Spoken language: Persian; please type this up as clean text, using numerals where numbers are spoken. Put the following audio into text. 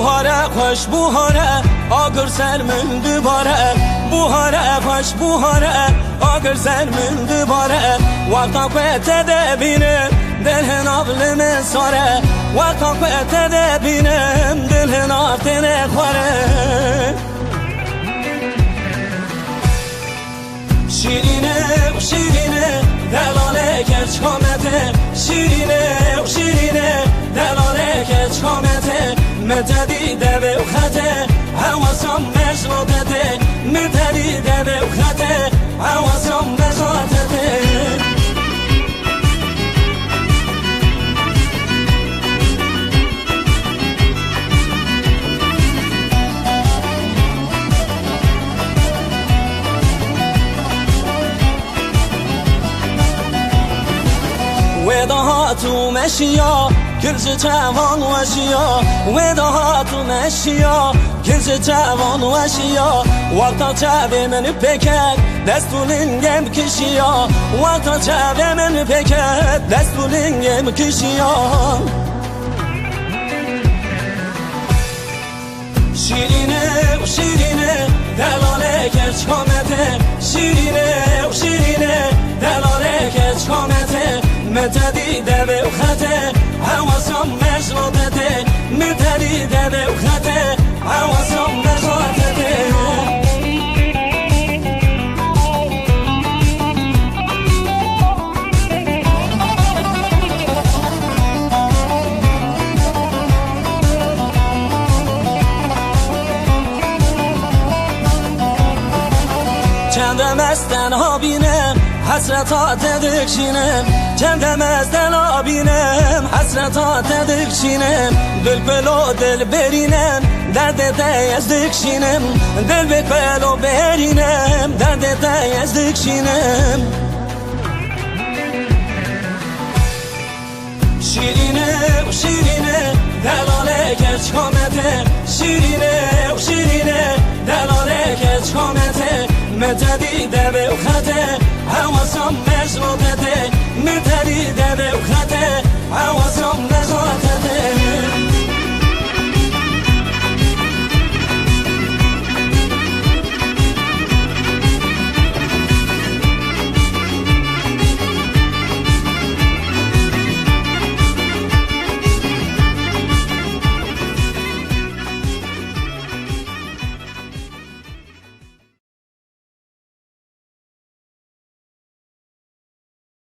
بوهاره خوش بوهاره آگر سر من دوباره بوهاره خوش بوهاره آگر سر من دوباره وقتا قوت دبینم دل نابل من ساره وقتا قوت دبینم دل نابل خوره شیرینه و شیرینه دلاله کچ کامته شیرینه و شیرینه دلاله کچ کامته متدیده به خطه حواسم مشروطته متدیده به خطه حواسم مشروطته ودا تو مشیا کلش جوان وشیا ودا تو مشیا کلش جوان وشیا وقتا چاوه من پکت دستولنگم کشیا وقتا چاوه من پکت دستولنگم کشیا شیرینه و شیرینه دلاله کچ کامته شیرینه و شیرینه دلاله کچ کامته متدیده به خطه حواسم مشروطته متدیده به خطه حواسم مشروطته چندم از تنها بینم حسرتات دکشینم چندم از دل بینم حسرتات دکشینم دل بلو دل برینم درد از دکشینم دل بلو برینم درد از دکشینم شیرینه و شیرینه دلاله کچ کامته شیرینه و شیرینه دلاله کچ کامته متدیده به خطه حواسم